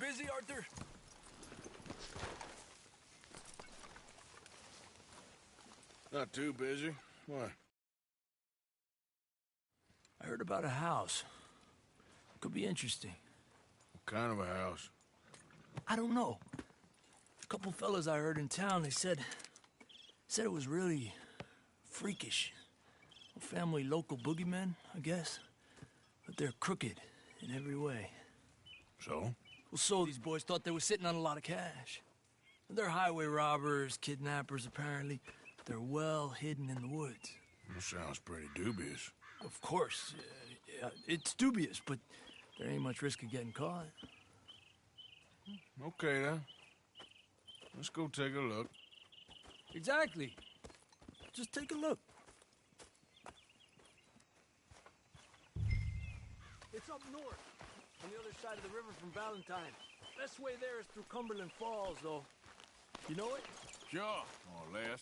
busy, Arthur? Not too busy. What? I heard about a house. Could be interesting. What kind of a house? I don't know. A couple fellas I heard in town, they said it was really freakish. A family local boogeymen, I guess. But they're crooked in every way. So? Well, so these boys thought they were sitting on a lot of cash. They're highway robbers, kidnappers, apparently. They're well hidden in the woods. That sounds pretty dubious. Of course. It's dubious, but there ain't much risk of getting caught. Okay, then. Let's go take a look. Exactly. Just take a look. It's up north, on the other side of the river from Valentine. Best way there is through Cumberland Falls, though. You know it? Sure, more or less.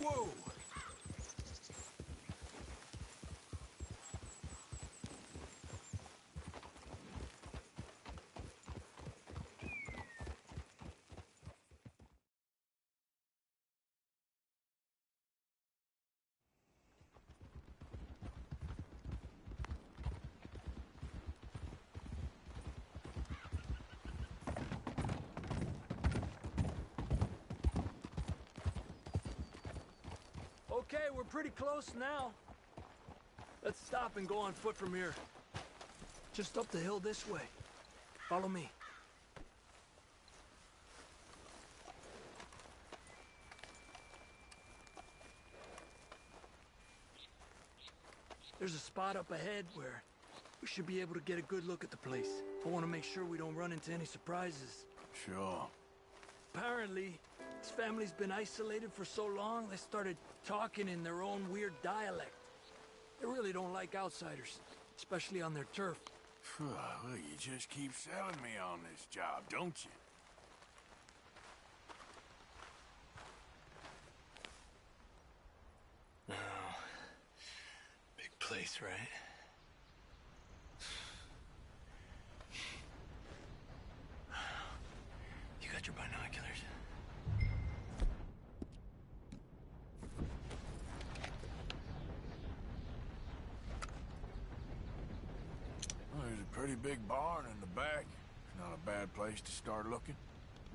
Whoa! Okay, we're pretty close now. Let's stop and go on foot from here. Just up the hill this way. Follow me. There's a spot up ahead where we should be able to get a good look at the place. I want to make sure we don't run into any surprises. Sure. Apparently, this family's been isolated for so long, they started talking in their own weird dialect. They really don't like outsiders, especially on their turf. Well, you just keep selling me on this job, don't you? Oh, big place, right? You got your binoculars? Well, there's a pretty big barn in the back. It's not a bad place to start looking.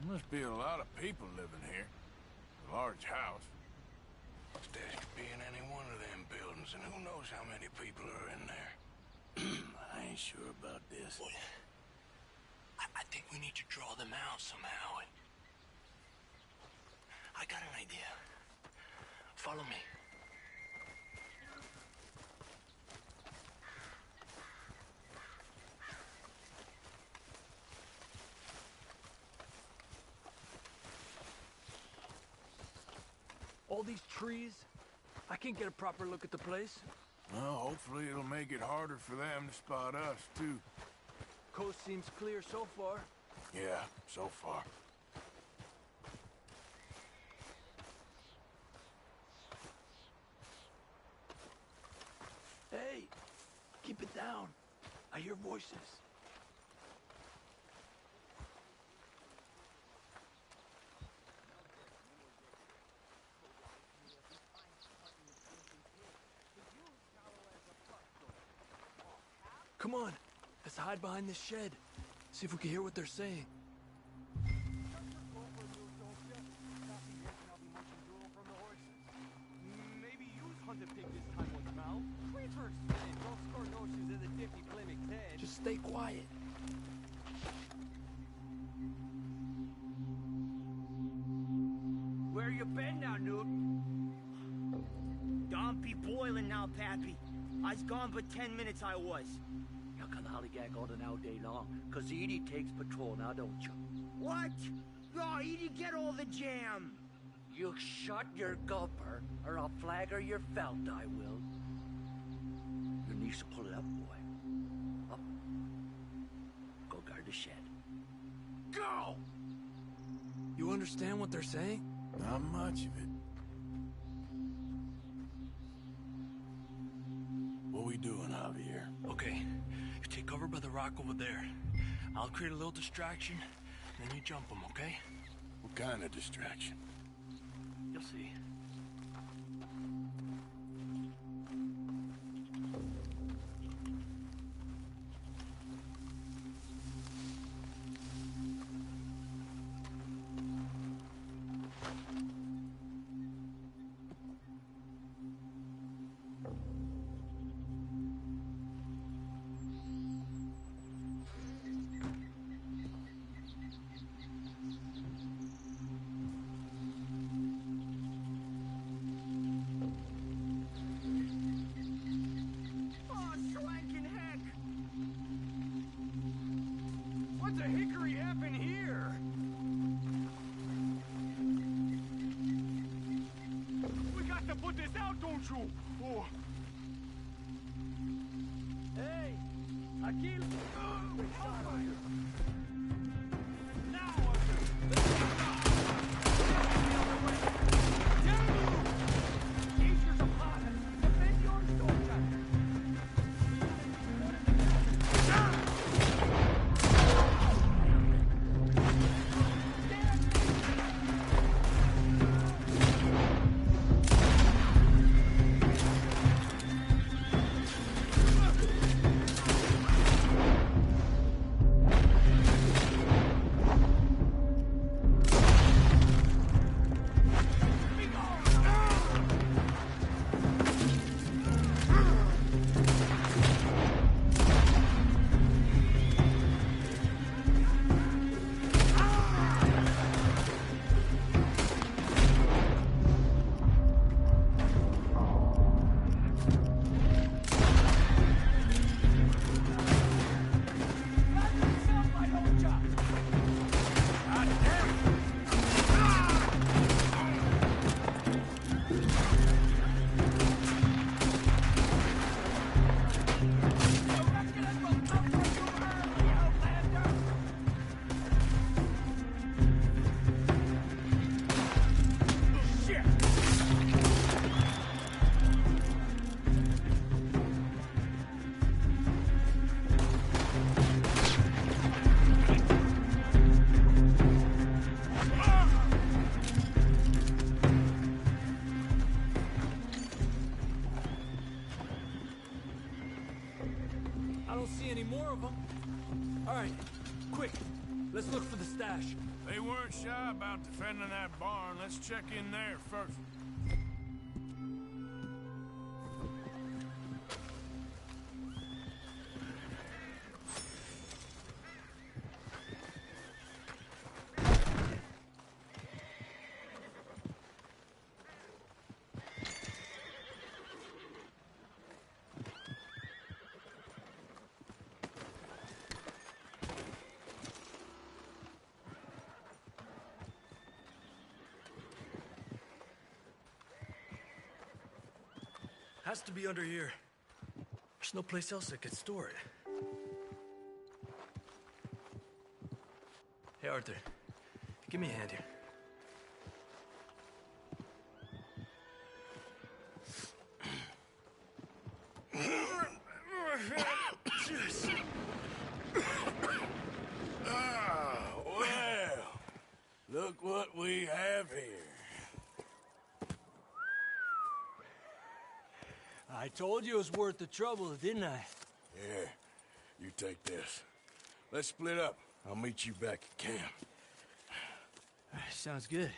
There must be a lot of people living here. A large house. This could be in any one of them buildings, and who knows how many people are in there. I ain't sure about this. Boy, I think we need to draw them out somehow. I got an idea. Follow me. All these trees, I can't get a proper look at the place. Well, hopefully it'll make it harder for them to spot us, too. Coast seems clear so far. Yeah, so far. Hey, keep it down. I hear voices. Come on, let's hide behind this shed. See if we can hear what they're saying. Maybe use hunter pig this time on Mal. Transfer spinning, don't score notions in the dippy Plymouth head. Just stay quiet. Where you been now, Newt? Don't be boiling now, Pappy. I's gone but 10 minutes I was. You can hollygag on and all day long, cause Edie takes patrol now, don't you? What? Oh, Edie, get all the jam. You shut your gulper, or I'll flagger your felt, I will. Your niece will pull it up, boy. Up. Go guard the shed. Go! You understand what they're saying? Not much of it. What we doing, Javier? Okay, you take cover by the rock over there. I'll create a little distraction, then you jump them, okay? What kind of distraction? You'll see. Oh, swanking heck! What the hickory happened here? We got to put this out, don't you? Oh. Hey! Aquí... Now, I don't see any more of them. All right, quick. Let's look for the stash. They weren't shy about defending that barn. Let's check in there first. Has to be under here. There's no place else that could store it. Hey, Arthur. Give me a hand here. Well, look what we have here. I told you it was worth the trouble, didn't I? Yeah, you take this. Let's split up. I'll meet you back at camp. Sounds good.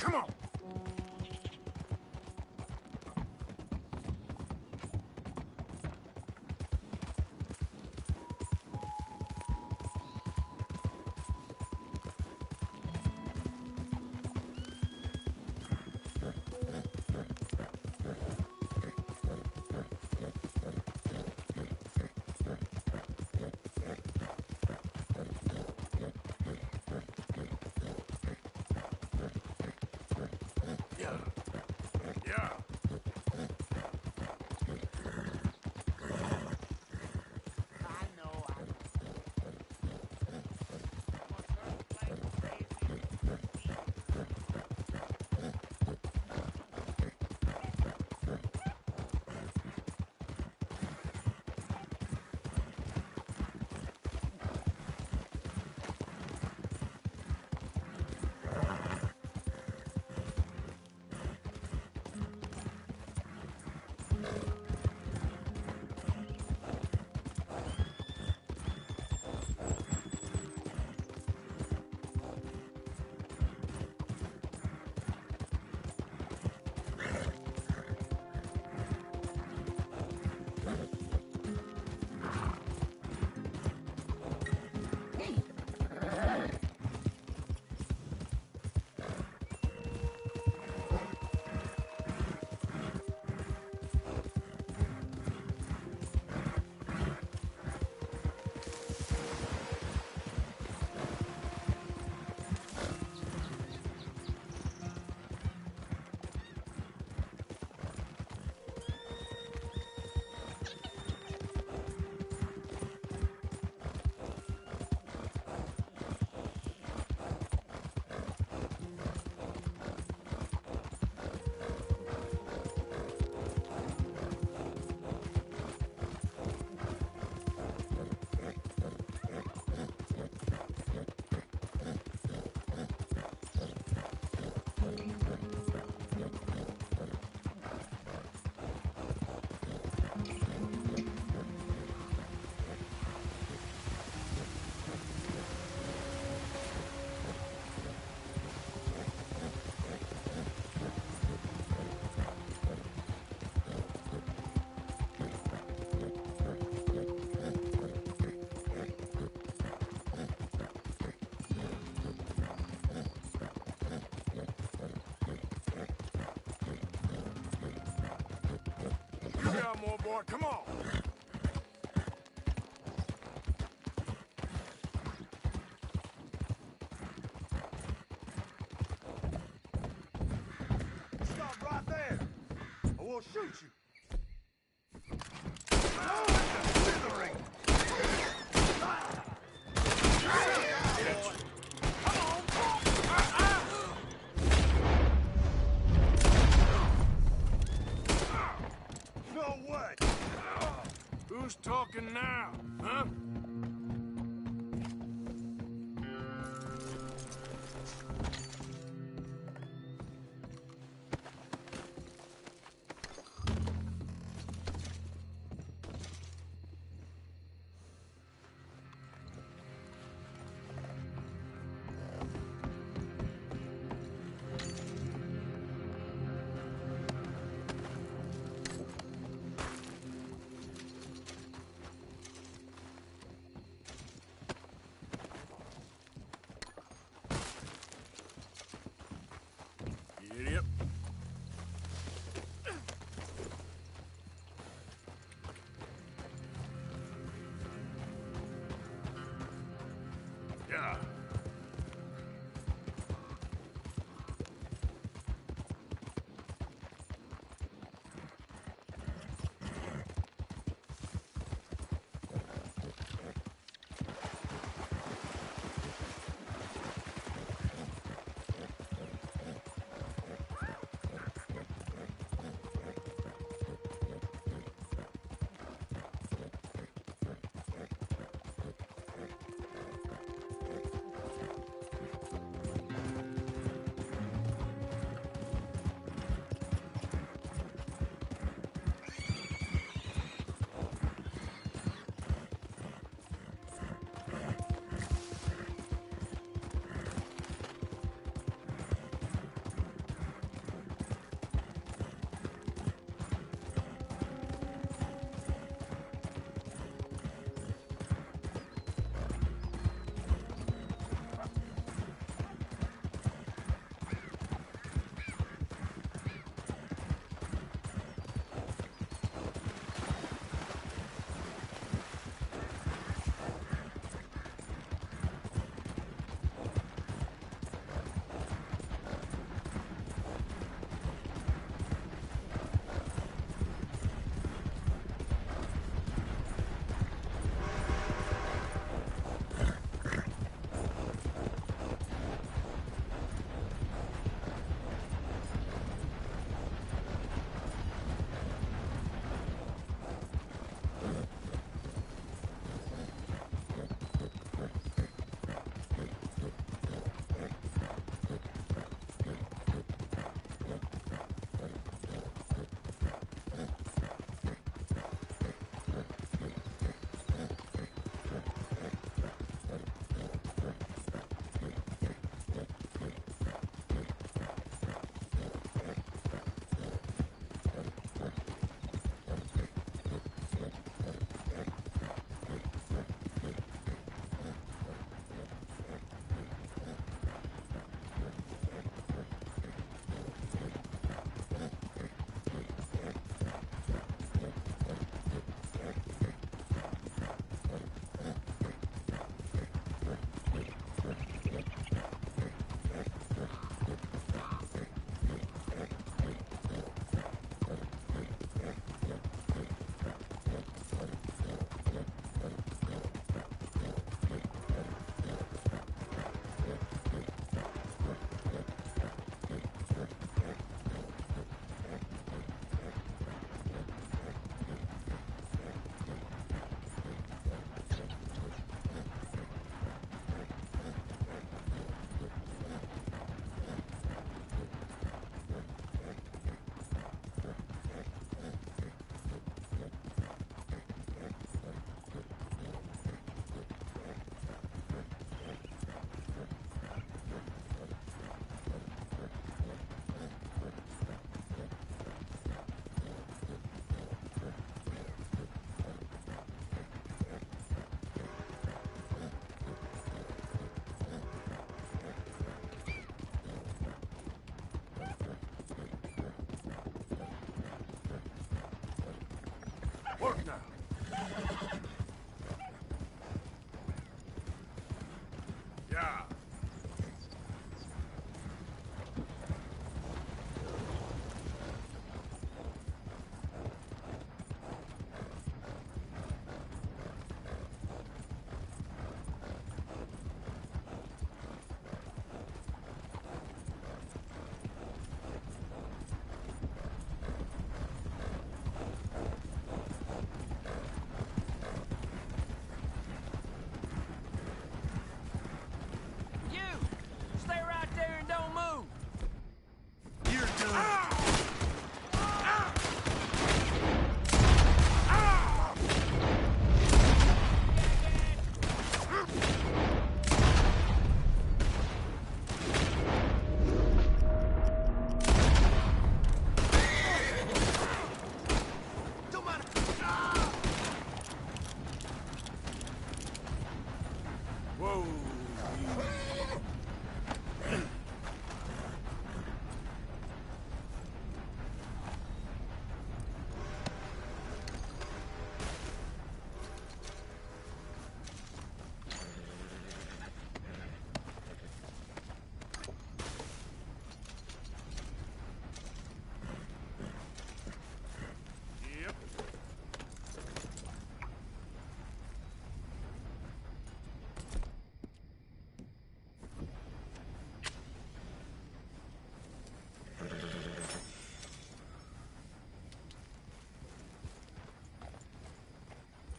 Come on! Yeah. Yeah. You got more, boy. Come on. Stop right there, or we'll shoot you. Oh, it's a slithering. No way. Who's talking now, huh? You idiot. Yeah. Work now. Yeah. You! Stay right there and don't move! You're done. Whoa. Yep.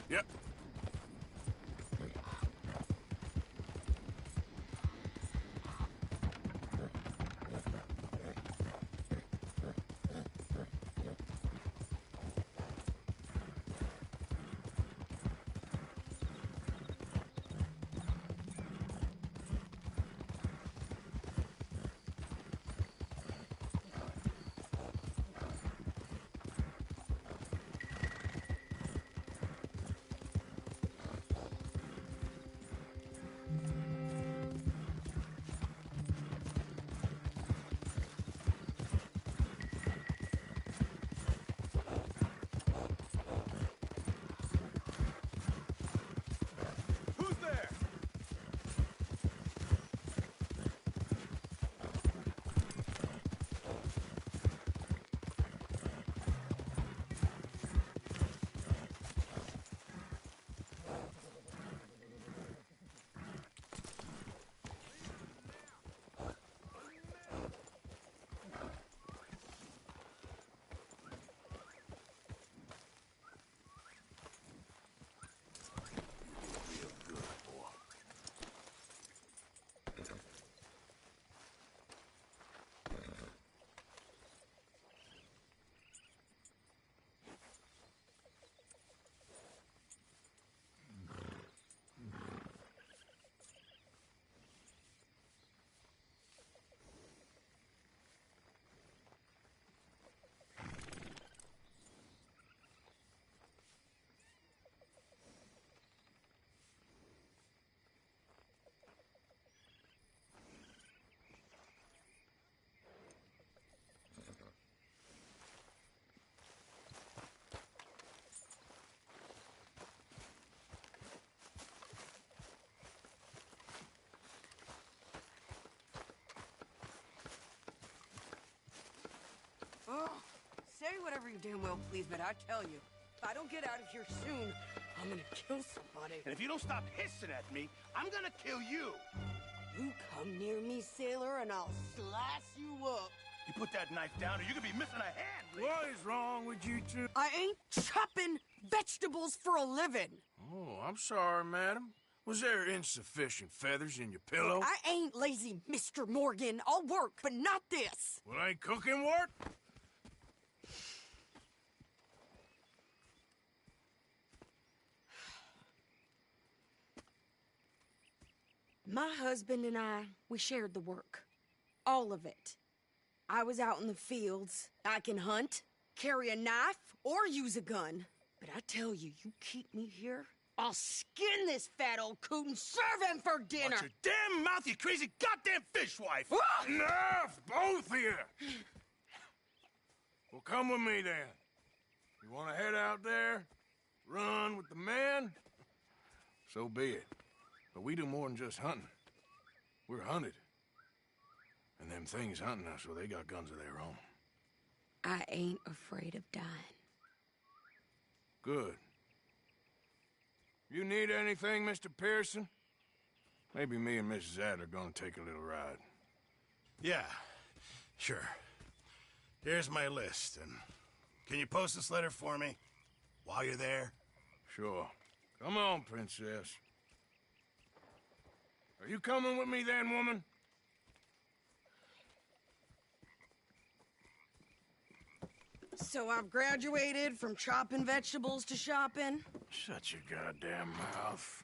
Yep. Who's there? Oh, say whatever you damn well please, but I tell you, if I don't get out of here soon, I'm gonna kill somebody. And if you don't stop hissing at me, I'm gonna kill you. You come near me, sailor, and I'll slice you up. You put that knife down or you're gonna be missing a hand, Lee. What is wrong with you two? I ain't chopping vegetables for a living. Oh, I'm sorry, madam. Was there insufficient feathers in your pillow? I ain't lazy, Mr. Morgan. I'll work, but not this. Well, ain't cooking work? My husband and I, we shared the work. All of it. I was out in the fields. I can hunt, carry a knife, or use a gun. But I tell you, you keep me here, I'll skin this fat old coot and serve him for dinner. Watch your damn mouth, you crazy goddamn fishwife! Enough, both of you! Well, come with me then. You want to head out there? run with the men, so be it. But we do more than just hunting. We're hunted. And them things hunting us, well, they got guns of their own. I ain't afraid of dying. Good. You need anything, Mr. Pearson? Maybe me and Mrs. Adler are gonna take a little ride. Yeah, sure. Here's my list, and can you post this letter for me while you're there? Sure. Come on, Princess. Are you coming with me then, woman? So I've graduated from chopping vegetables to shopping? Shut your goddamn mouth.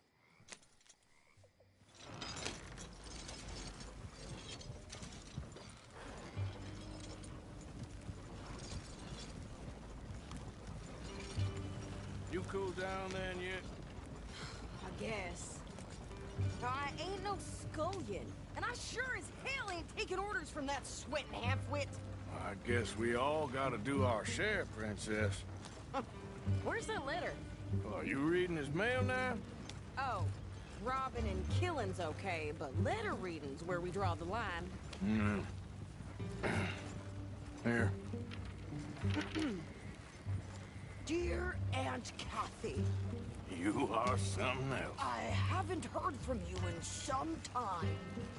You cool down then yet? I guess. I ain't no scullion, and I sure as hell ain't taking orders from that sweating half-wit. I guess we all gotta do our share, Princess. Where's that letter? Are you reading his mail now? Oh, robbing and killing's okay, but letter reading's where we draw the line. Here. Dear Aunt Kathy, You are something else. I haven't heard from you in some time,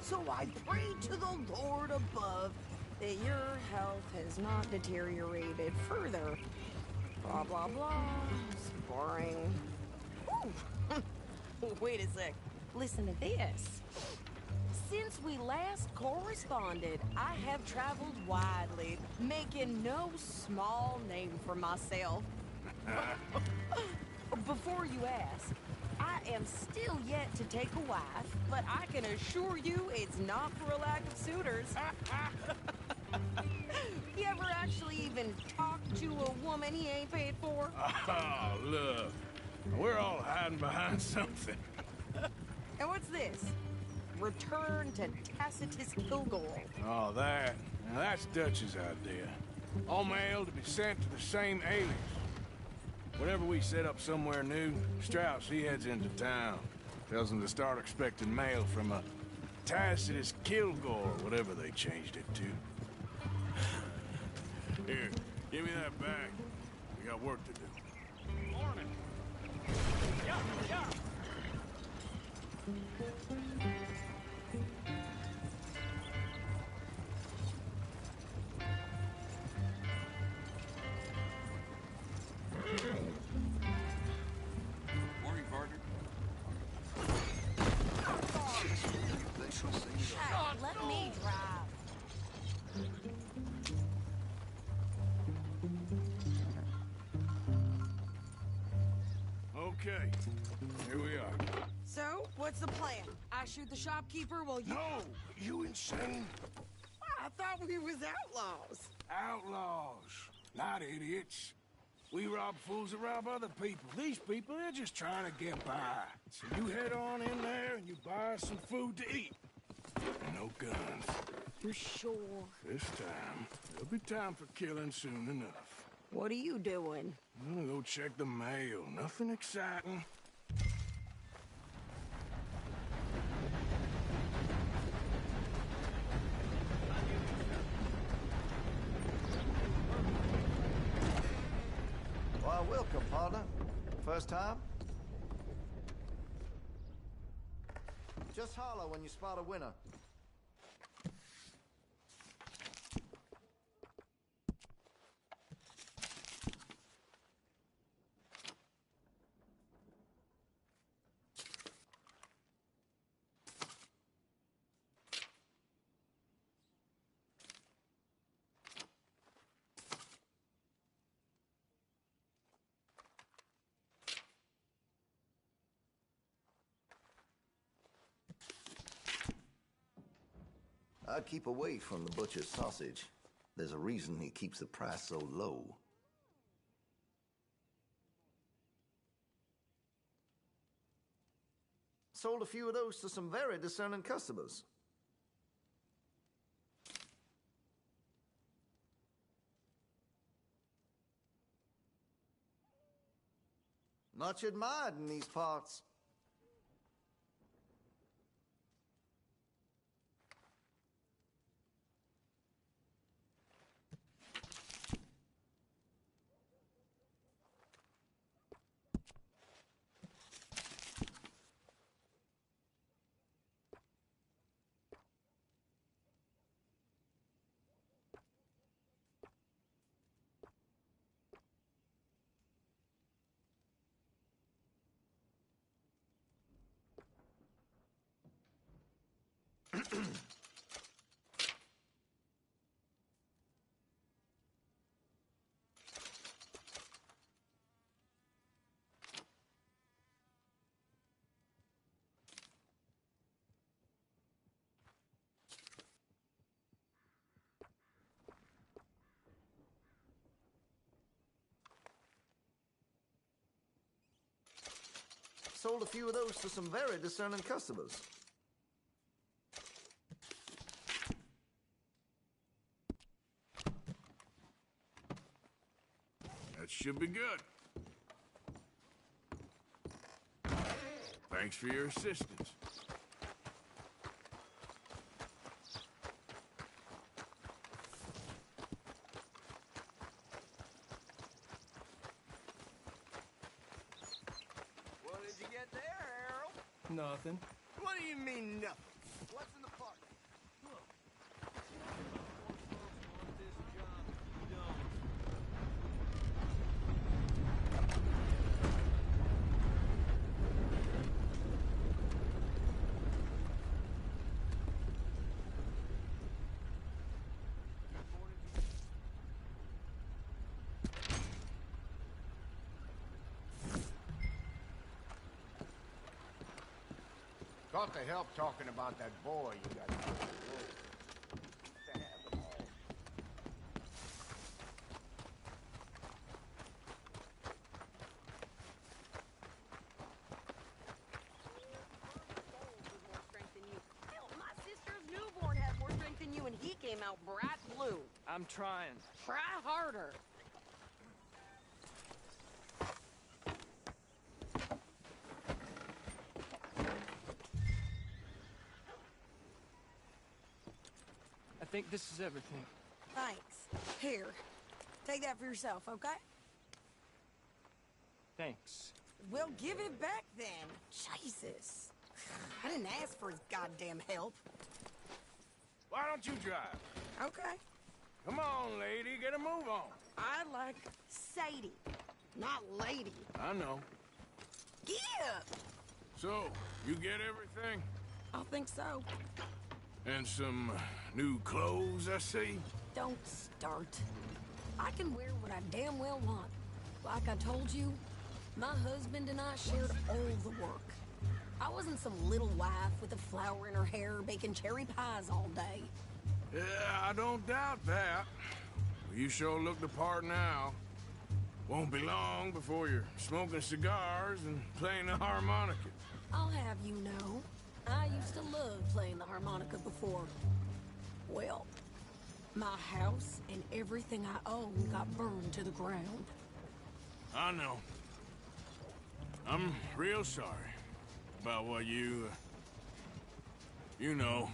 so I pray to the Lord above that your health has not deteriorated further. Blah, blah, blah. It's boring. Ooh. Wait a sec. Listen to this. Since we last corresponded, I have traveled widely, making no small name for myself. Before you ask, I am still yet to take a wife, but I can assure you it's not for a lack of suitors. You ever actually even talked to a woman he ain't paid for? Oh, look. We're all hiding behind something. And what's this? Return to Tacitus Kilgore. Oh, that. Now, that's Dutch's idea. All mail to be sent to the same alias. Whenever we set up somewhere new, Strauss, he heads into town. Tells them to start expecting mail from a Tacitus Kilgore, whatever they changed it to. Here, give me that bag. We got work to do. Morning. Yeah, yeah. Morning, partner. Hey, let me drive. Okay, here we are. So, what's the plan? I shoot the shopkeeper while you... No, you insane? I thought we was outlaws. Outlaws, not idiots. We rob fools that rob other people. These people, they're just trying to get by. So you head on in there and you buy some food to eat. No guns. You sure? This time, there'll be time for killing soon enough. What are you doing? I'm gonna go check the mail. Nothing exciting. Why, welcome, partner. First time? Just holler when you spot a winner. I keep away from the butcher's sausage. There's a reason he keeps the price so low. Sold a few of those to some very discerning customers. Much admired in these parts. Sold a few of those to some very discerning customers. That should be good. Thanks for your assistance. What did you get there, Harold? Nothing. What do you mean, nothing? What's in the park? Got to help talking about that boy you got. And he came out bright blue. I'm trying. Try harder. I think this is everything. Thanks. Here, take that for yourself, okay? Thanks. Well, give it back then. Jesus. I didn't ask for his goddamn help. Why don't you drive? Okay. Come on, lady, get a move on. I like Sadie, not lady. I know. Yeah. So, you get everything? I think so. And some new clothes, I see? Don't start. I can wear what I damn well want. Like I told you, my husband and I shared all the work. I wasn't some little wife with a flower in her hair baking cherry pies all day. Yeah, I don't doubt that. You sure look the part now. Won't be long before you're smoking cigars and playing the harmonica. I'll have you know, I used to love playing the harmonica before. Well, my house and everything I own got burned to the ground. I know. I'm real sorry about what you know.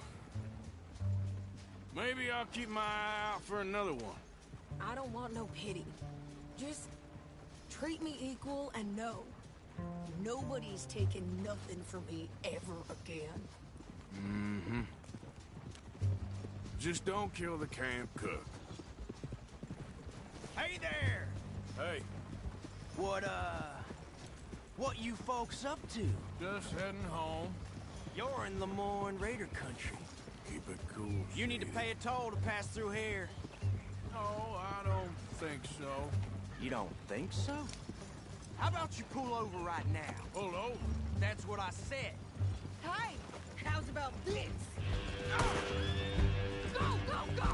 Maybe I'll keep my eye out for another one. I don't want no pity. Just treat me equal and know nobody's taking nothing from me ever again. Mm-hmm. Just don't kill the camp cook. Hey there! Hey, What you folks up to? just heading home. You're in Lemoyne Raider country. Keep it cool. You need to Steve. pay a toll to pass through here. No, I don't think so. You don't think so? How about you pull over right now? Pull over. That's what I said. Hey, how's about this? Go, go, go!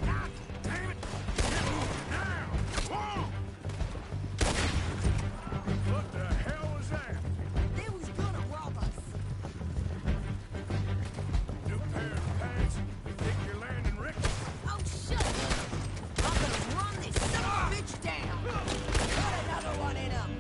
God damn it! Now! Whoa! What the hell was that? They was gonna rob us. New pair of pants? Think you're landing Rick? Oh, shut up! I'm gonna run this son of a bitch down! Put another one in him!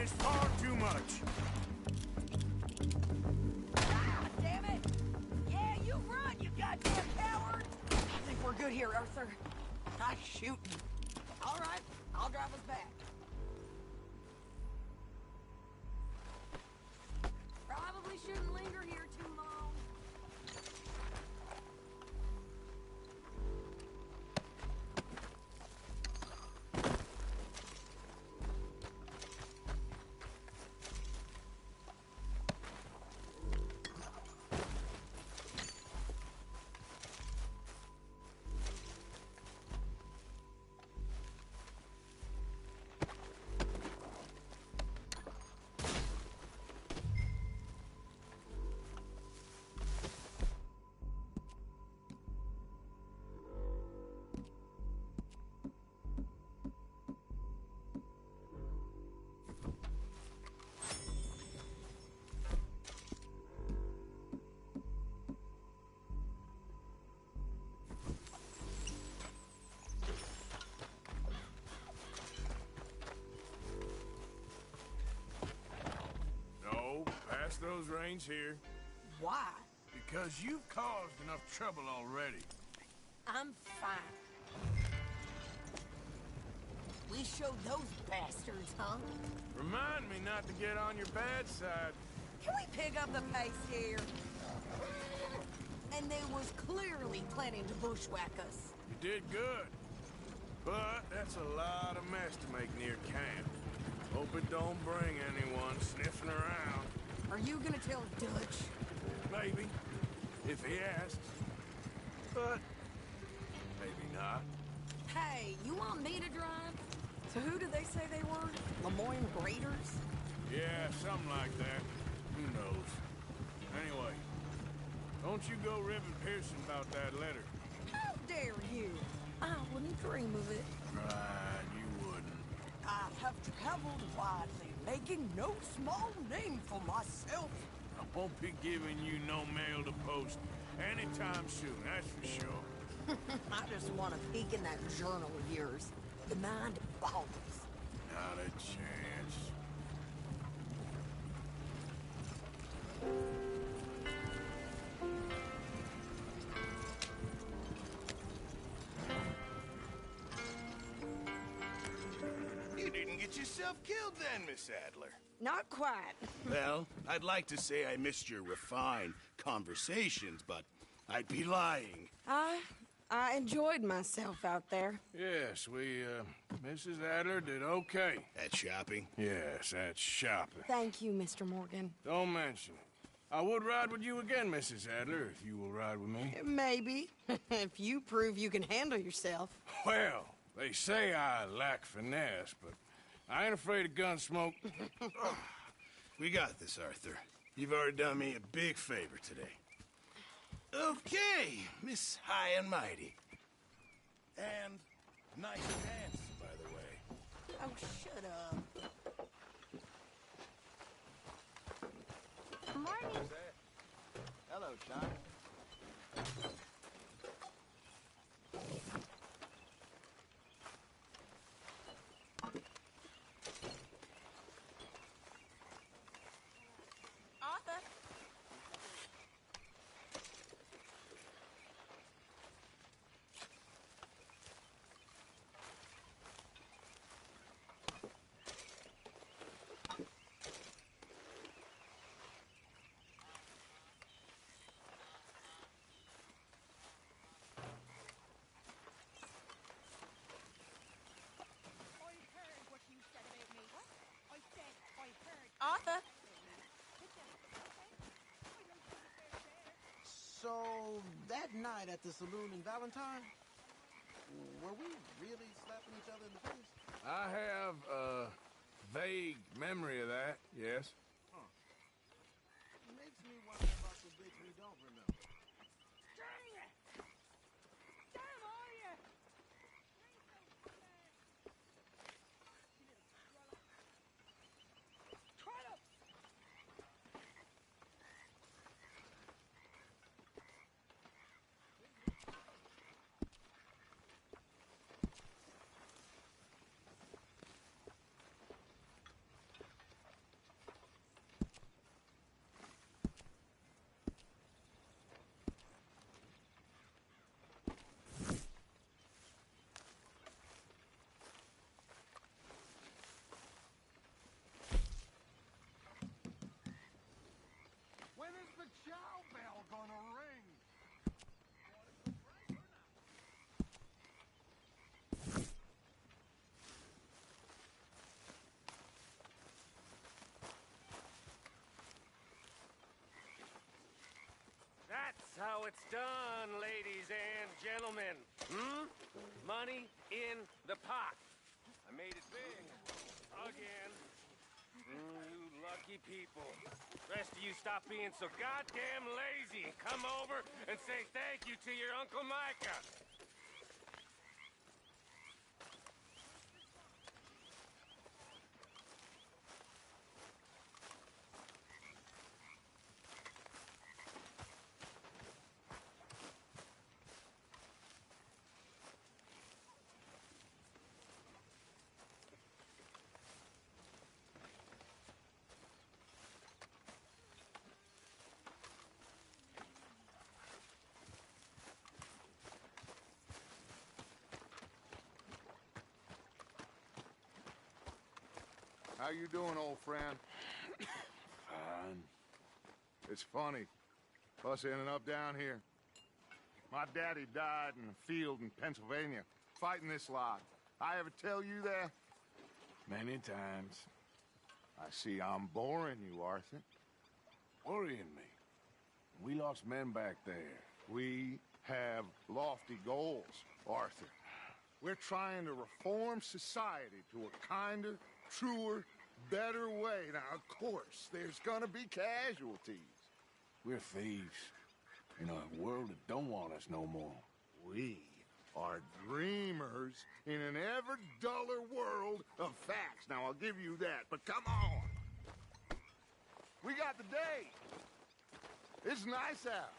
is far too much. Ah, damn it! Yeah, you run, you goddamn coward! I think we're good here, Arthur. Nice shooting. All right, I'll drive us back. Probably shouldn't linger here too long. No, pass those reins here. Why? Because you've caused enough trouble already. I'm fine. We showed those bastards, huh? Remind me not to get on your bad side. Can we pick up the pace here? And they was clearly planning to bushwhack us. You did good. But that's a lot of mess to make near camp. Hope it don't bring anyone sniffing around. Are you gonna tell Dutch? Maybe, if he asks. But maybe not. Hey, you want me to drive? So who did they say they were? Lemoyne Raiders? Yeah, something like that. Who knows? Anyway, don't you go ribbing Pearson about that letter. How dare you? I wouldn't dream of it. Right, you wouldn't. I have traveled widely, making no small name for myself. I won't be giving you no mail to post anytime soon, that's for sure. I just want to peek in that journal of yours. The mind boggles. Not a chance. You didn't get yourself killed then, Miss Adler. Not quite. Well, I'd like to say I missed your refined conversations, but I'd be lying. I enjoyed myself out there. Yes, Mrs. Adler did okay. At shopping? Yes, that's shopping. Thank you, Mr. Morgan. Don't mention it. I would ride with you again, Mrs. Adler, if you will ride with me. Maybe. If you prove you can handle yourself. Well, they say I lack finesse, but I ain't afraid of gun smoke. We got this, Arthur. You've already done me a big favor today. Okay, Miss High and Mighty. And nice pants, by the way. Oh, shut up. Morning. Hello, Sean. Arthur. Arthur. So, that night at the saloon in Valentine, were we really slapping each other in the face? I have a vague memory of that, yes. It makes me wonder about the bits we don't remember. Dang it! Damn all you! it's done, ladies and gentlemen. Money in the pot. I made it big. Again. You lucky people. Rest of you stop being so goddamn lazy and come over and say thank you to your Uncle Micah. How you doing, old friend? Fine. It's funny, us ending up down here. My daddy died in a field in Pennsylvania, fighting this lot. I ever tell you that? Many times. I see I'm boring you, Arthur. Worrying me. We lost men back there. We have lofty goals, Arthur. We're trying to reform society to a kinder, truer, better way. Now, of course, there's gonna be casualties. We're thieves in a world that don't want us no more. We are dreamers in an ever duller world of facts. Now, I'll give you that, but come on. We got the day. It's nice out.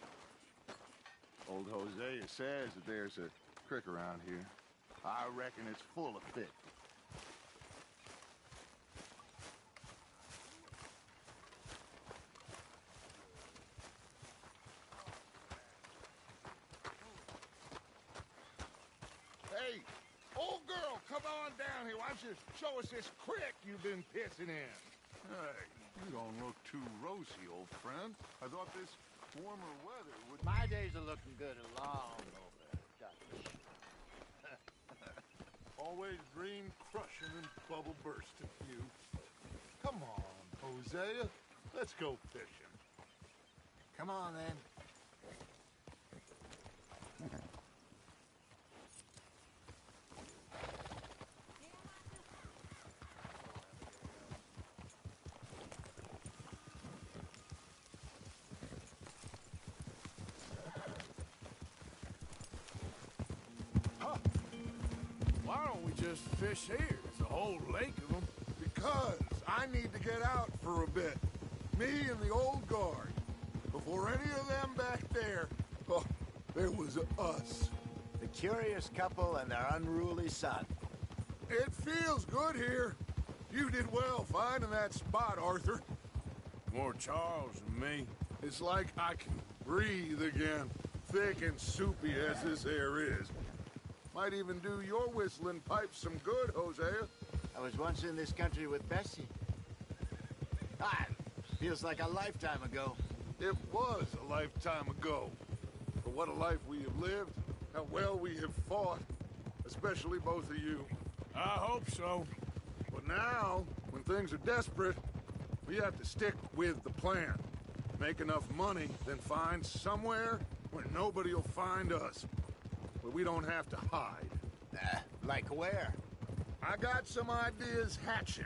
Old Hosea says that there's a creek around here. I reckon it's full of fish. Hey, old girl, come on down here. Why don't you show us this creek you've been pissing in? Hey, you don't look too rosy, old friend. I thought this warmer weather would... My days are looking good and long over. Always dream crushing and bubble bursting, you. Come on, Hosea. Let's go fishing. Come on, then. Why don't we just fish here? There's a whole lake of them. Because I need to get out for a bit. Me and the old guard. Before any of them back there, oh, there was us. The curious couple and their unruly son. It feels good here. You did well finding that spot, Arthur. More Charles than me. It's like I can breathe again, thick and soupy as this air is. Might even do your whistling pipes some good, Hosea. I was once in this country with Bessie. Feels like a lifetime ago. It was a lifetime ago. But what a life we have lived, how well we have fought, especially both of you. I hope so. But now, when things are desperate, we have to stick with the plan. Make enough money, then find somewhere where nobody will find us. Where we don't have to hide. Like where? I got some ideas hatching,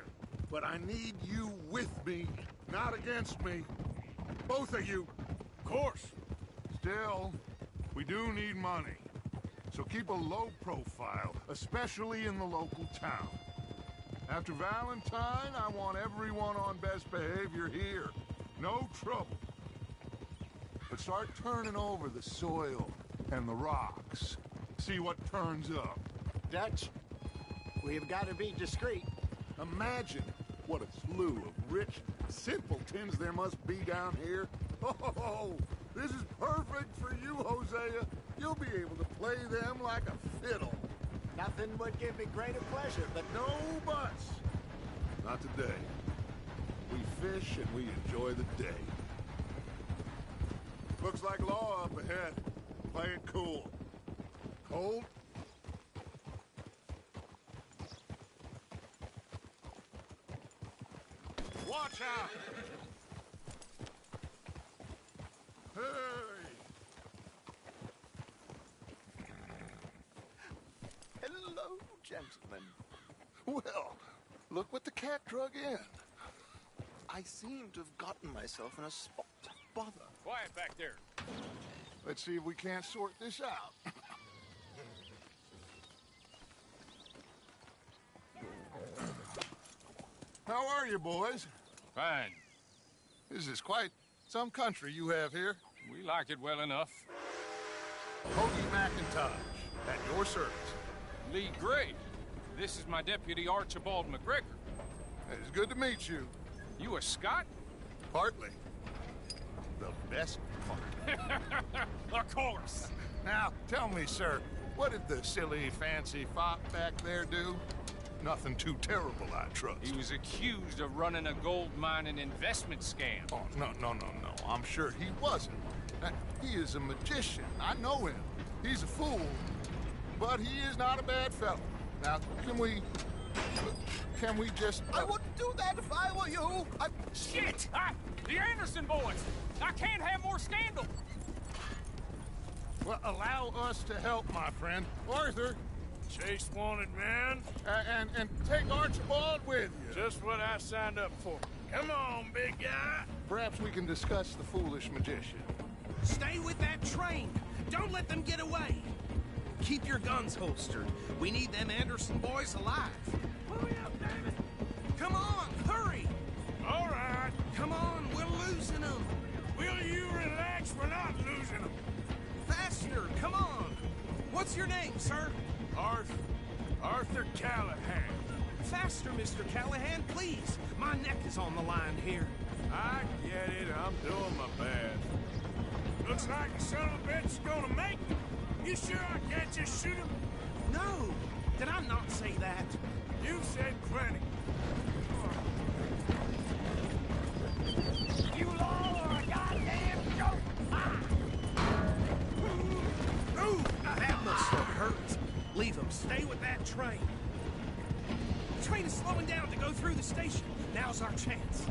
but I need you with me, not against me. Both of you. Of course. Still, we do need money. So keep a low profile, especially in the local town. After Valentine, I want everyone on best behavior here. No trouble. But start turning over the soil and the rocks. See what turns up. Dutch, we've got to be discreet. Imagine what a slew of rich simpletons there must be down here. Oh, this is perfect for you, Hosea. You'll be able to play them like a fiddle. Nothing would give me greater pleasure, but No buts. Not today. We fish and we enjoy the day. Looks like law up ahead. Play it cool. Colt? Watch out! Hey! Look what the cat drug in. I seem to have gotten myself in a spot. Bother. Quiet back there. Let's see if we can't sort this out. How are you, boys? Fine. This is quite some country you have here. We like it well enough. Hoagie McIntosh, at your service. Lee Gray. This is my deputy, Archibald McGregor. It's good to meet you. You a Scot? Partly. The best part. Of course. Now, tell me, sir, what did the silly, fancy fop back there do? Nothing too terrible, I trust. He was accused of running a gold mining investment scam. Oh, no. I'm sure he wasn't. He is a magician. I know him. He's a fool. But he is not a bad fellow. Now, can we just... I wouldn't do that if I were you. Shit! The Anderson boys! I can't have more scandal! Well, allow us to help, my friend. Arthur, Chase wanted man. and take Archibald with you. Just what I signed up for. Come on, big guy. Perhaps we can discuss the foolish magician. Stay with that train. Don't let them get away. Keep your guns holstered. We need them Anderson boys alive. Hurry up, David. Come on, hurry. All right. Come on, we're losing them. Will you relax? We're not losing them. Faster, come on. What's your name, sir? Arthur Callahan. Faster, Mr. Callahan, please. My neck is on the line here. I get it. I'm doing my best. Looks like the son of a bitch is gonna make it. You sure I can't just shoot him? No. Did I not say that? You said plenty. You all are a goddamn joke! Ooh, that must have hurt. Leave them. Stay with that train. The train is slowing down to go through the station. Now's our chance.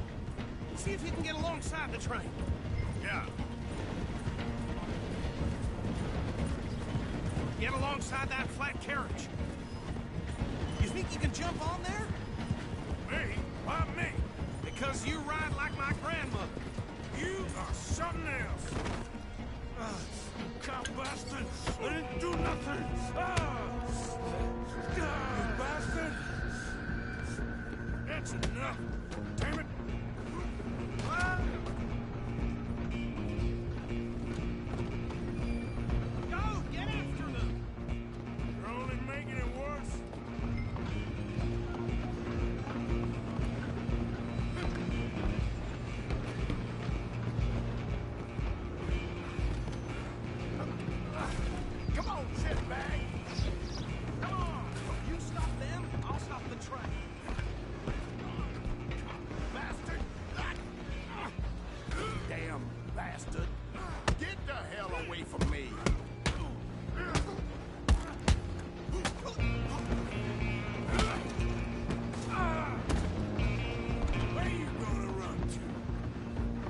See if you can get alongside the train. Yeah. Get alongside that flat carriage. You think you can jump on there? Me? Why me? Because you ride like my grandmother. You are something else. Cop bastard! I didn't do nothing! You bastard! That's enough! Damn it! Go! Get after them! You're only making it worse. Come on, shitbag! Come on! You stop them, I'll stop the train. Bastard! Damn bastard! Get the hell away from me! Where you gonna run to?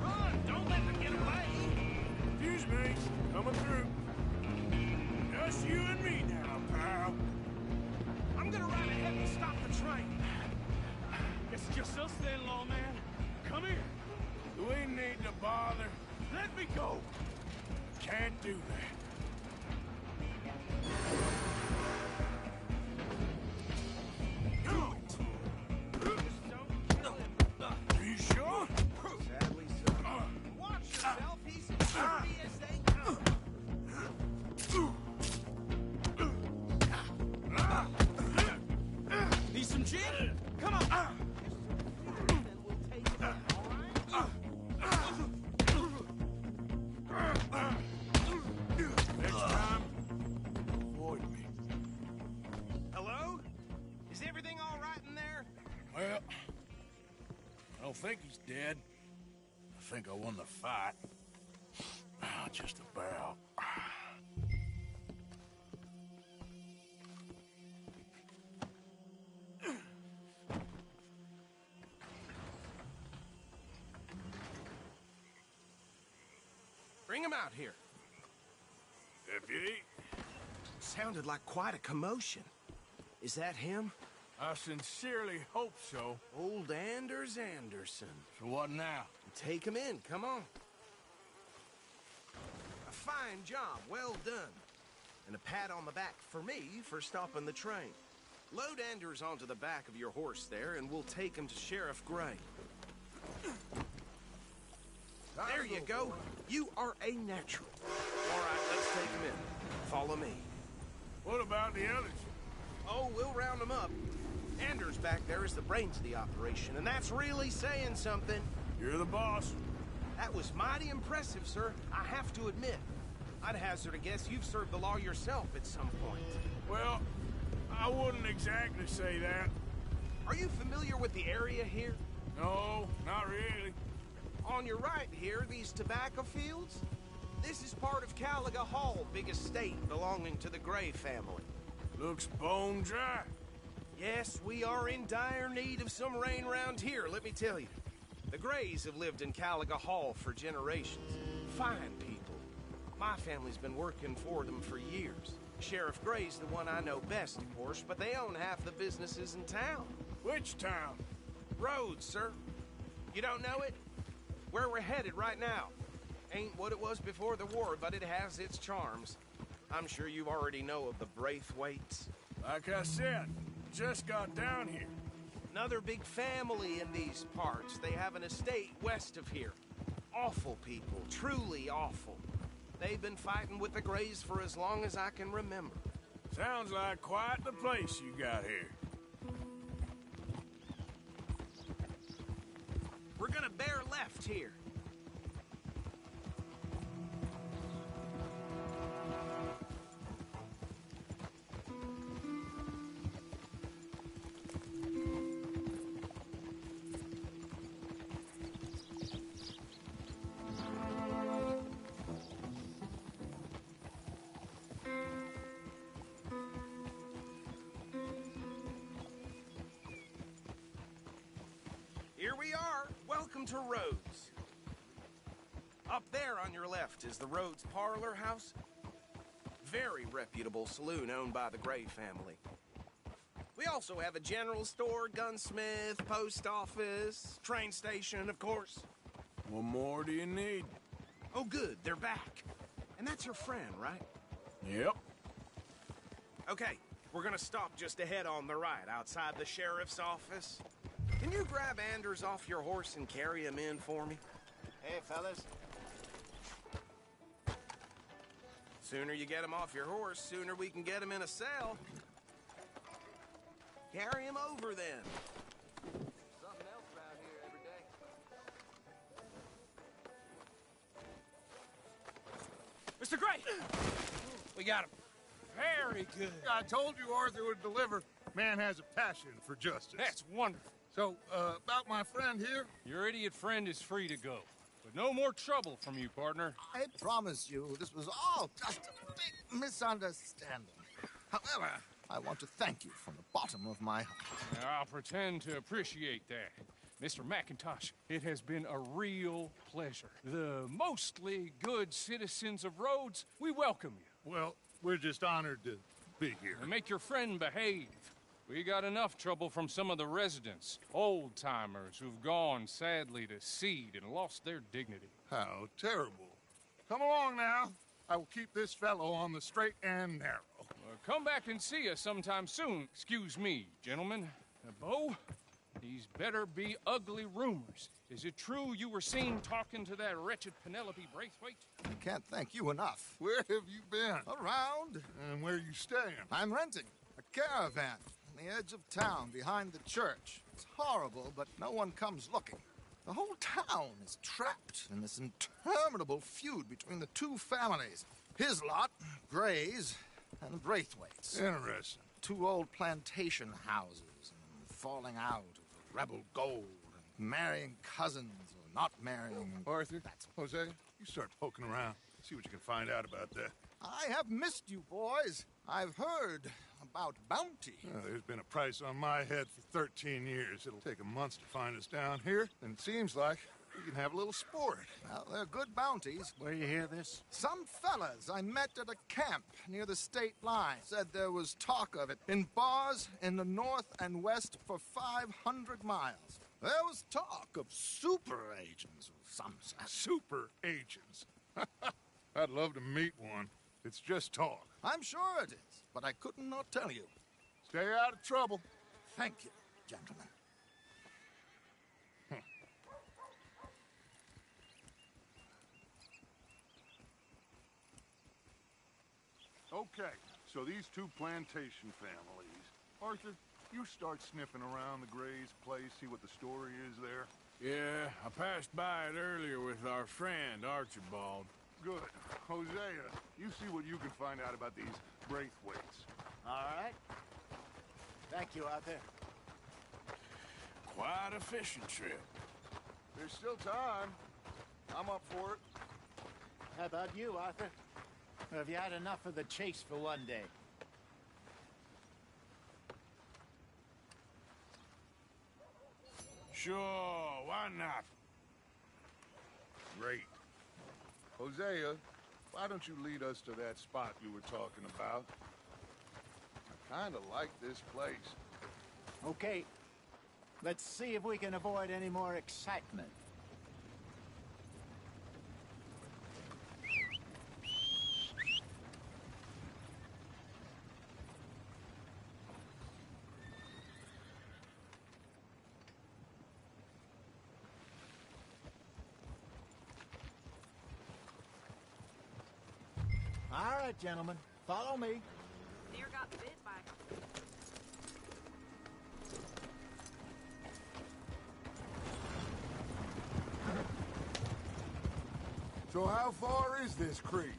Run! Don't let them get away! Excuse me. Coming through. Just you and me now, pal. I'm gonna ride ahead and stop the train. It's just us then, lawman. Come here. Do we need to bother? Let me go. Can't do that. Do it. Are you sure? Sadly, so. Watch yourself, he's as dirty as they come. Need some gin? Come on. Then we'll take it, all right? Next time, avoid me. Hello? Is everything all right in there? Well, I don't think he's dead. I think I won the fight. Just about. Bring him out here. Deputy, Sounded like quite a commotion. Is that him? I sincerely hope so. Old Anders Anderson. So what now? Take him in, come on. A fine job, well done. And a pat on the back for me for stopping the train. Load Anders onto the back of your horse there, and we'll take him to Sheriff Gray. There you go. You are a natural. All right, let's take him in. Follow me. What about the others? Oh, we'll round them up. Anders back there is the brains of the operation, and that's really saying something. You're the boss. That was mighty impressive, sir. I have to admit. I'd hazard a guess you've served the law yourself at some point. Well, I wouldn't exactly say that. Are you familiar with the area here? No, not really. On your right here, these tobacco fields? This is part of Caliga Hall, big estate belonging to the Gray family. Looks bone dry. Yes, we are in dire need of some rain around here, let me tell you. The Grays have lived in Caliga Hall for generations. Fine people. My family's been working for them for years. Sheriff Gray's the one I know best, of course, but they own half the businesses in town. Which town? Rhodes, sir. You don't know it? Where we're headed right now. Ain't what it was before the war, but it has its charms. I'm sure you already know of the Braithwaites. Like I said, just got down here. Another big family in these parts. They have an estate west of here. Awful people, truly awful. They've been fighting with the Grays for as long as I can remember. Sounds like quite the place you got here. We're gonna bear left here. Here we are. Welcome to Rhodes. Up there on your left is the Rhodes Parlor House. Very reputable saloon owned by the Gray family. We also have a general store, gunsmith, post office, train station, of course. What more do you need? Oh, good. They're back. And that's your friend, right? Yep. Okay, we're gonna stop just ahead on the right, outside the sheriff's office. Can you grab Anders off your horse and carry him in for me? Hey, fellas. Sooner you get him off your horse, sooner we can get him in a cell. Carry him over, then. Something else around here every day. Mr. Gray! We got him. Very good. I told you Arthur would deliver. Man has a passion for justice. That's wonderful. So, about my friend here? Your idiot friend is free to go. But no more trouble from you, partner. I promise you, this was all just a big misunderstanding. However, I want to thank you from the bottom of my heart. Now, I'll pretend to appreciate that. Mr. McIntosh, it has been a real pleasure. The mostly good citizens of Rhodes, we welcome you. Well, we're just honored to be here. And make your friend behave. We got enough trouble from some of the residents, old-timers who've gone, sadly, to seed and lost their dignity. How terrible. Come along now. I will keep this fellow on the straight and narrow. Come back and see us sometime soon. Excuse me, gentlemen. Bo, these better be ugly rumors. Is it true you were seen talking to that wretched Penelope Braithwaite? I can't thank you enough. Where have you been? Around. And where are you staying? I'm renting a caravan on the edge of town behind the church. It's horrible, but no one comes looking. The whole town is trapped in this interminable feud between the two families. His lot, Gray's, and the Braithwaites. Interesting. Two old plantation houses, and falling out of the rebel gold, and marrying cousins or not marrying. Arthur, Jose, you start poking around. See what you can find out about that. I have missed you, boys. I've heard about bounty. There's been a price on my head for 13 years. It'll take a month to find us down here, and it seems like We can have a little sport. Well, they're good bounties. Where you hear this? Some fellas I met at a camp near the state line said there was talk of it in bars in the north and west for 500 miles. There was talk of super agents of some sort. Super agents. I'd love to meet one. It's just talk. I'm sure it is, but I couldn't not tell you. Stay out of trouble. Thank you, gentlemen. Okay, so these two plantation families. Arthur, you start sniffing around the Gray's place, see what the story is there. Yeah, I passed by it earlier with our friend, Archibald. Good. Hosea, you see what you can find out about these Braithwaites. All right. Thank you, Arthur. Quite a fishing trip. There's still time. I'm up for it. How about you, Arthur? Or have you had enough of the chase for one day? Sure, why not? Great. Hosea, why don't you lead us to that spot you were talking about? I kind of like this place. Okay. Let's see if we can avoid any more excitement. All right, gentlemen, follow me. Deer got bit by. So how far is this creek?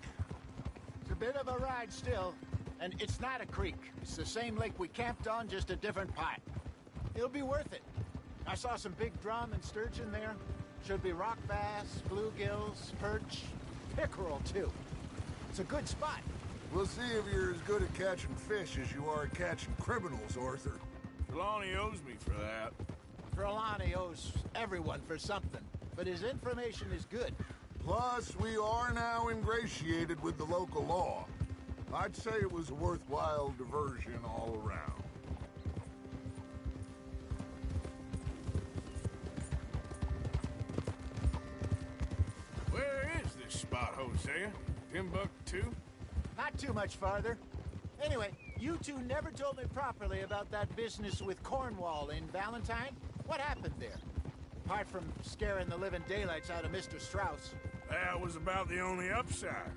It's a bit of a ride still, and it's not a creek. It's the same lake we camped on, just a different part. It'll be worth it. I saw some big drum and sturgeon there. Should be rock bass, bluegills, perch, pickerel too. It's a good spot. We'll see if you're as good at catching fish as you are at catching criminals, Arthur. Trelawney owes me for that. Trelawney owes everyone for something, but his information is good. Plus, we are now ingratiated with the local law. I'd say it was a worthwhile diversion all around. Where is this spot, Hosea? Timbuktu? Not too much farther. Anyway, you two never told me properly about that business with Cornwall in Valentine. What happened there? Apart from scaring the living daylights out of Mr. Strauss. That was about the only upside.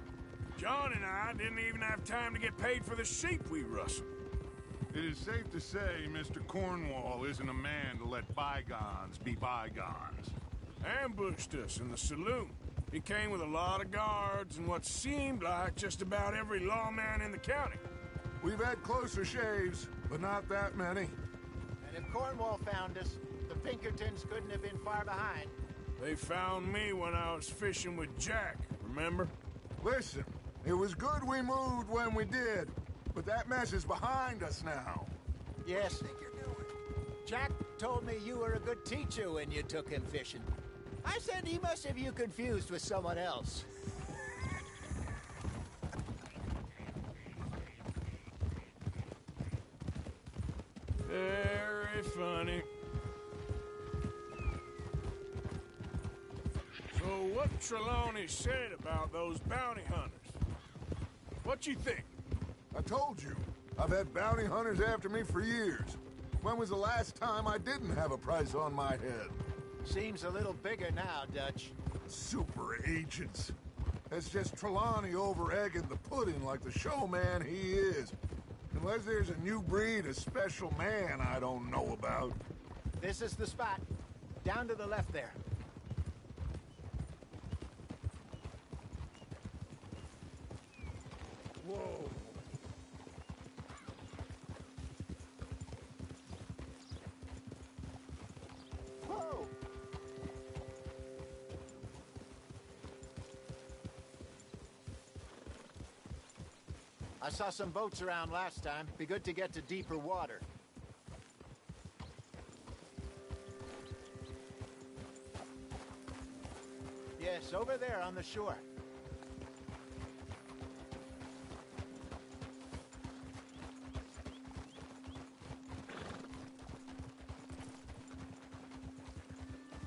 John and I didn't even have time to get paid for the sheep we rustled. It is safe to say Mr. Cornwall isn't a man to let bygones be bygones. Ambushed us in the saloon. He came with a lot of guards and what seemed like just about every lawman in the county. We've had closer shaves, but not that many. And if Cornwall found us, the Pinkertons couldn't have been far behind. They found me when I was fishing with Jack, remember? Listen, it was good we moved when we did, but that mess is behind us now. Yes. Jack told me you were a good teacher when you took him fishing. I said he must have you confused with someone else. Very funny. So what Trelawney said about those bounty hunters? What you think? I told you, I've had bounty hunters after me for years. When was the last time I didn't have a price on my head? Seems a little bigger now, Dutch. Super agents. It's just Trelawney over-egging the pudding like the showman he is. Unless there's a new breed of special man I don't know about. This is the spot. Down to the left there. Whoa. Whoa! I saw some boats around last time. Be good to get to deeper water. Yes, over there on the shore.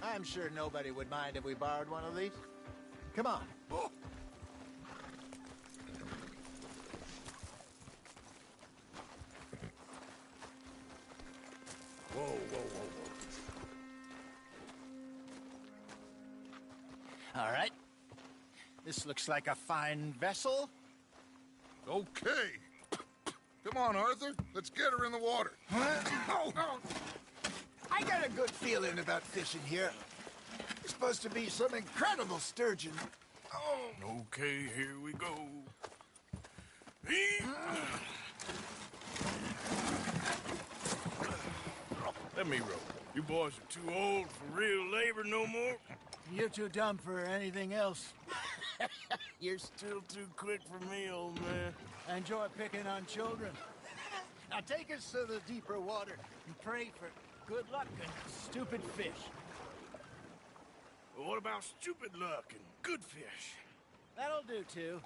I'm sure nobody would mind if we borrowed one of these. Come on. Oh. Whoa, whoa, whoa, whoa. All right. This looks like a fine vessel. Okay. Come on, Arthur. Let's get her in the water. Oh. I got a good feeling about fishing here. It's supposed to be some incredible sturgeon. Oh. Okay, here we go. Let me row. You boys are too old for real labor no more. You're too dumb for anything else. You're still too quick for me, old man. I enjoy picking on children. Now take us to the deeper water and pray for good luck and stupid fish. Well, what about stupid luck and good fish? That'll do, too.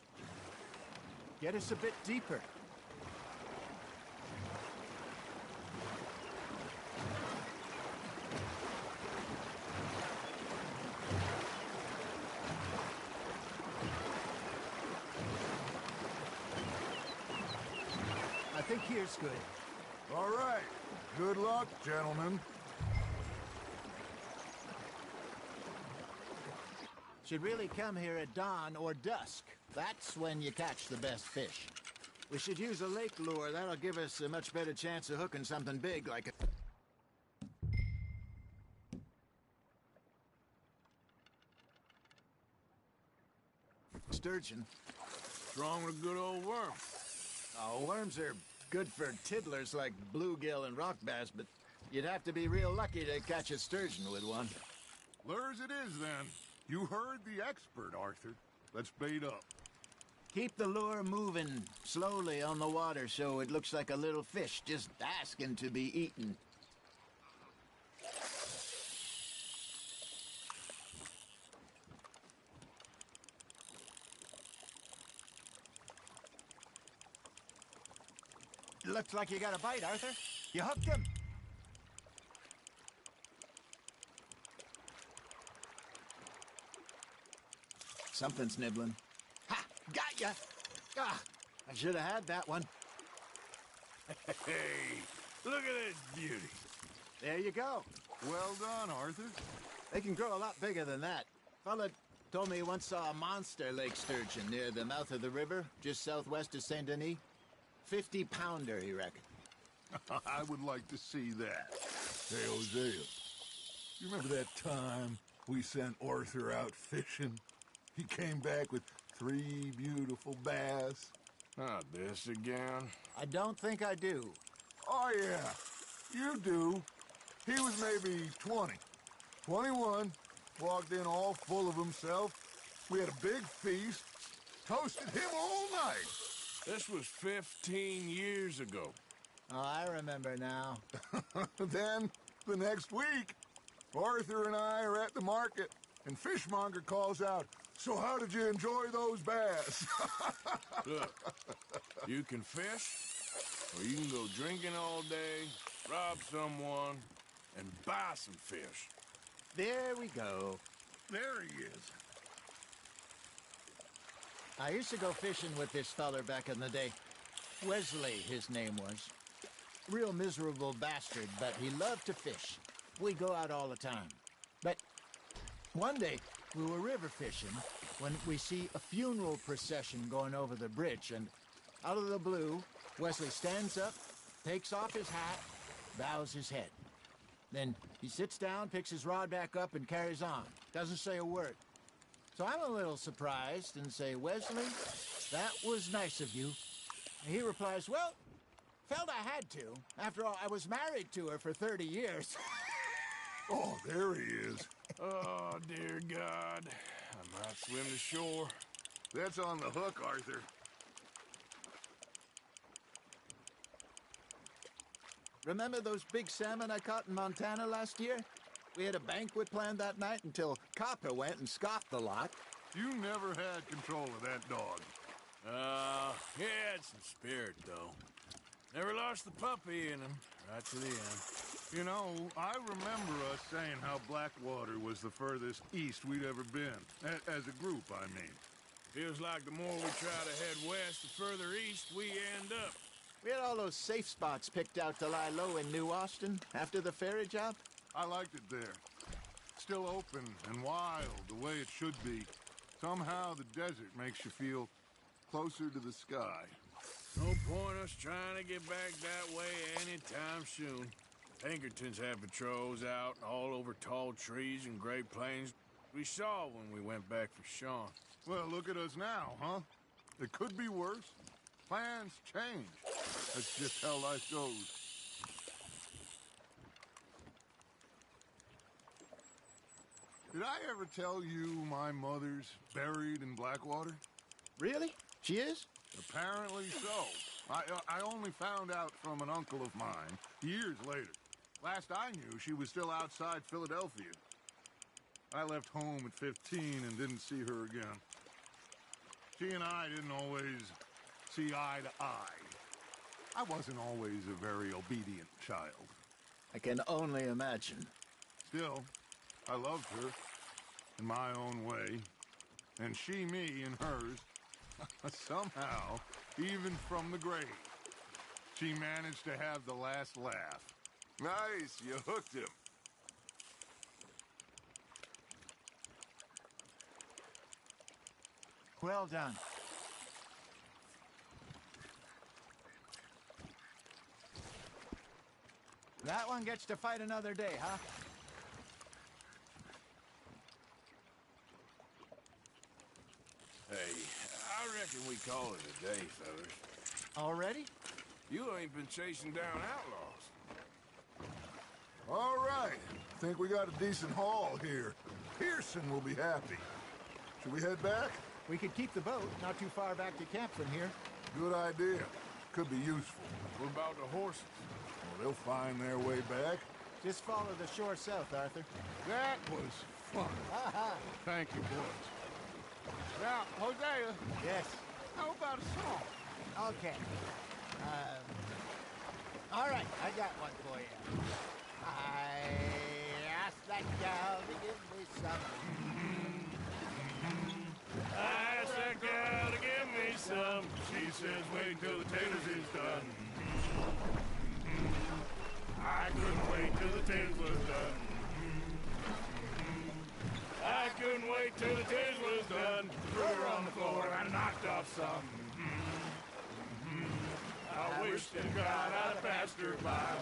Get us a bit deeper. I think here's good. All right. Good luck, gentlemen. Should really come here at dawn or dusk. That's when you catch the best fish. We should use a lake lure. That'll give us a much better chance of hooking something big like a... sturgeon. What's wrong with a good old worm? Oh, worms are good for tiddlers like bluegill and rock bass, but you'd have to be real lucky to catch a sturgeon with one. Lures it is, then. You heard the expert, Arthur. Let's bait up. Keep the lure moving slowly on the water so it looks like a little fish just asking to be eaten. Looks like you got a bite, Arthur. You hooked him. Something's nibbling. Ha! Got ya! Ah, I should have had that one. Hey, look at this beauty. There you go. Well done, Arthur. They can grow a lot bigger than that. Fella told me he once saw a monster lake sturgeon near the mouth of the river, just southwest of Saint Denis. 50-pounder, he reckoned. I would like to see that. Hey, Hosea, you remember that time we sent Arthur out fishing? He came back with 3 beautiful bass. Not this again. I don't think I do. Oh, yeah, you do. He was maybe 20, 21, walked in all full of himself. We had a big feast, toasted him all night. This was 15 years ago. Oh, I remember now. Then, the next week, Arthur and I are at the market, and Fishmonger calls out, "So how did you enjoy those bass?" Look, you can fish, or you can go drinking all day, rob someone, and buy some fish. There we go. There he is. I used to go fishing with this feller back in the day. Wesley, his name was. Real miserable bastard, but he loved to fish. We'd go out all the time. But one day, we were river fishing when we see a funeral procession going over the bridge, and out of the blue, Wesley stands up, takes off his hat, bows his head. Then he sits down, picks his rod back up, and carries on. Doesn't say a word. So I'm a little surprised and say, "Wesley, that was nice of you." And he replies, "Well, felt I had to. After all, I was married to her for 30 years. Oh, there he is. Oh, dear God. I might swim to shore. That's on the hook, Arthur. Remember those big salmon I caught in Montana last year? We had a banquet planned that night until Copper went and scoffed the lot. You never had control of that dog. He had some spirit, though. Never lost the puppy in him, right to the end. You know, I remember us saying how Blackwater was the furthest east we'd ever been. As a group, I mean. Feels like the more we try to head west, the further east we end up. We had all those safe spots picked out to lie low in New Austin after the ferry job. I liked it there. Still open and wild, the way it should be. Somehow the desert makes you feel closer to the sky. No point us trying to get back that way anytime soon. Pinkertons had patrols out all over tall trees and Great Plains. We saw when we went back for Sean. Well, look at us now, huh? It could be worse. Plans change. That's just how life goes. Did I ever tell you my mother's buried in Blackwater? Really? She is? Apparently so. I only found out from an uncle of mine years later. Last I knew, she was still outside Philadelphia. I left home at 15 and didn't see her again. She and I didn't always see eye to eye. I wasn't always a very obedient child. I can only imagine. Still, I loved her in my own way, and she me in hers. Somehow, even from the grave, she managed to have the last laugh. Nice, you hooked him. Well done. That one gets to fight another day, huh? Hey, I reckon we call it a day, fellas. Already? You ain't been chasing down outlaws. All right. Think we got a decent haul here. Pearson will be happy. Should we head back? We could keep the boat not too far back to camp from here. Good idea. Could be useful. What about the horses? Well, they'll find their way back. Just follow the shore south, Arthur. That was fun. Thank you, boys. Now, Hosea. Yes? How about a song? Okay. All right, I got one for you. I asked that gal to give me some. I asked that gal to give me some. She says wait till the taters is done. I couldn't wait till the taters was done. I couldn't wait till the taters was done. Threw her on the floor and I knocked off some. I wish to God I'd passed her by.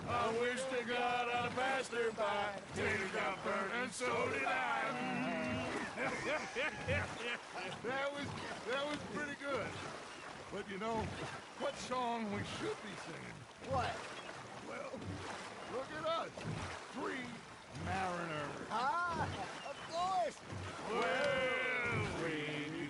I wish to God I'd passed her by. Tater got burned and so did I. That was pretty good. But you know, what song we should be singing? What? Well, look at us. 3 mariners. Ah, of course. Well, we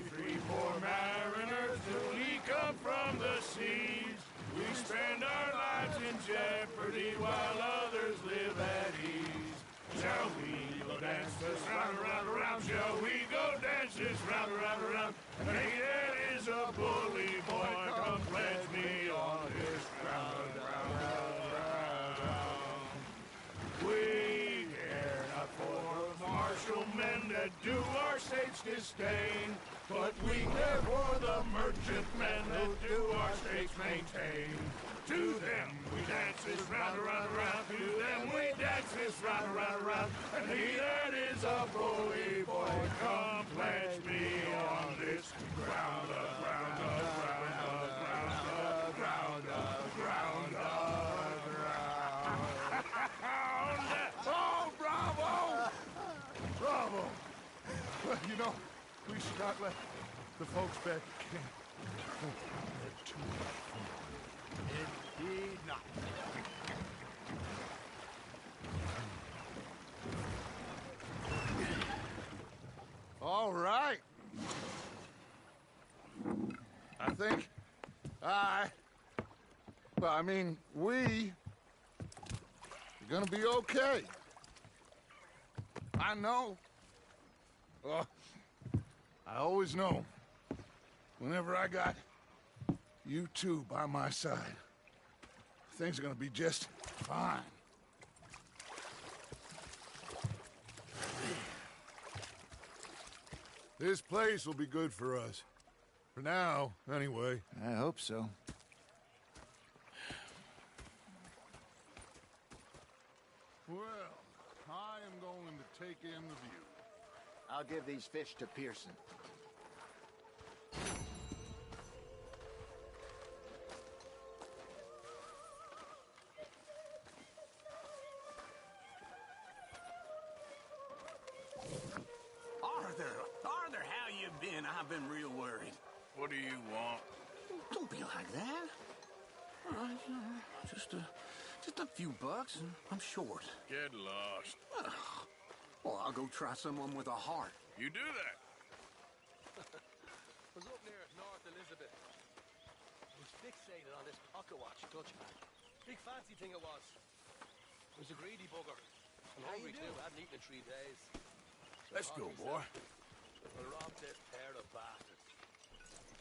3 poor mariners till we come from the seas. We spend our lives in jeopardy while others live at ease. Shall we go dance this round, around, around? Shall we go dance this round, around, around? And he that is a bully boy, come pledge me on this ground, round, round, round. We care not for martial men that do our state's disdain, but we care for the merchant men that do our states maintain. To them we dance this round, around, around. To them we dance this round, around, around. And he that is a bully boy, come pledge me on this ground, ground, ground, ground, ground, ground, ground. Oh, bravo! Bravo! Well, you know, we should not let the folks back at camp. They're too full. Indeed not. All right. I think we gonna be okay. I know. Oh, I always know. Whenever I got you two by my side, things are gonna be just fine. This place will be good for us. For now, anyway. I hope so. Well, I am going to take in the view. I'll give these fish to Pearson. Arthur, how you been? I've been real worried. What do you want? Don't be like that. All right, just a few bucks, and I'm short. Get lost. Well, I'll go try someone with a heart. You do that. Was up near North Elizabeth. Was fixated on this pocket watch Dutchman. Big fancy thing it was. It was a greedy bugger. I'm hungry too. I hadn't eaten in 3 days. Let's go, boy. I robbed this pair of bastards.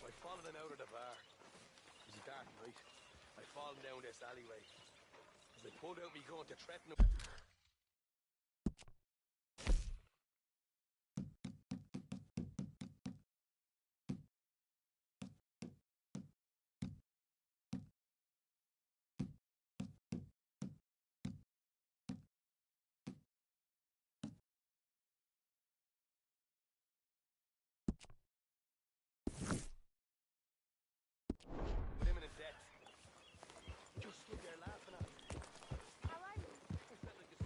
I followed them out of the bar. It was a dark night. I followed them down this alleyway. As they pulled out me gun to threaten them. With imminent death. Just stood there laughing at me. I felt like a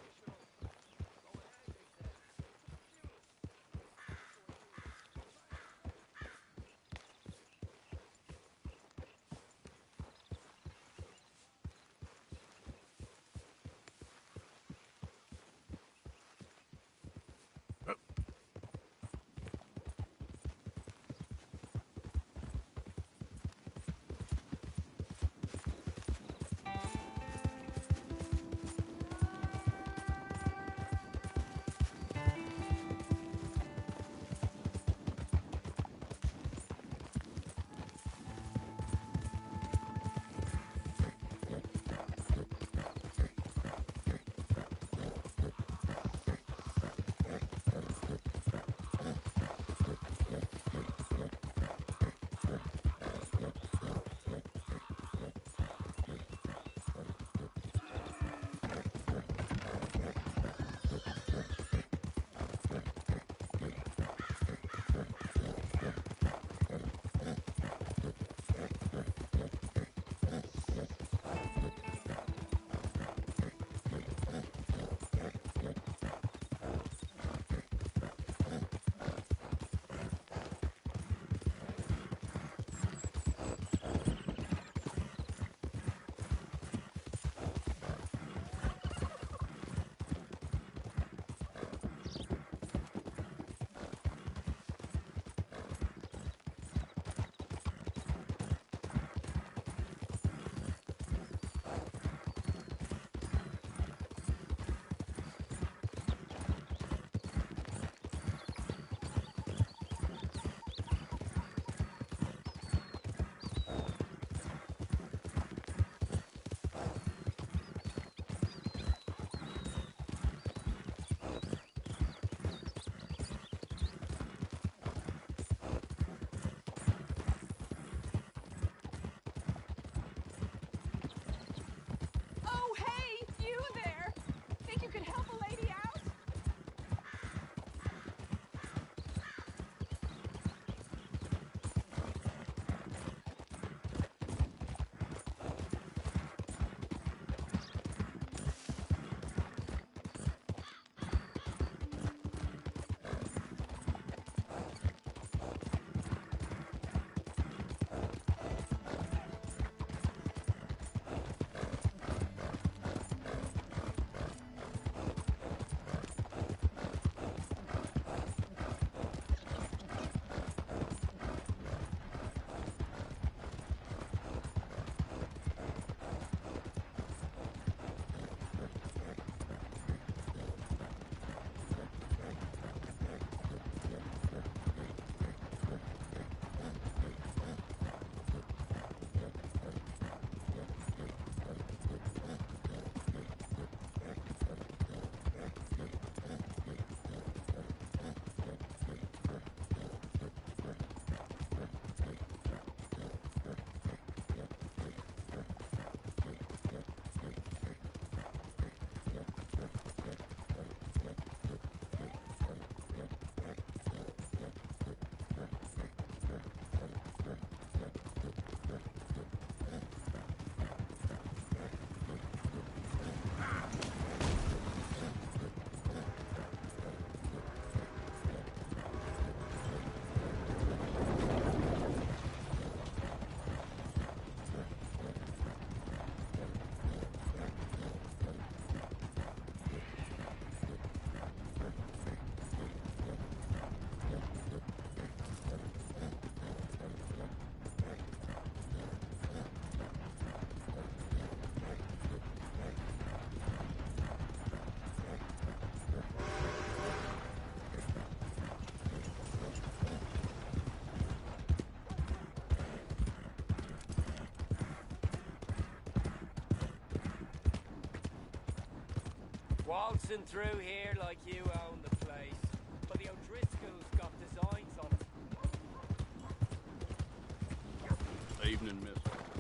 Waltzing through here like you own the place. But the O'Driscolls got designs on it. Evening, miss.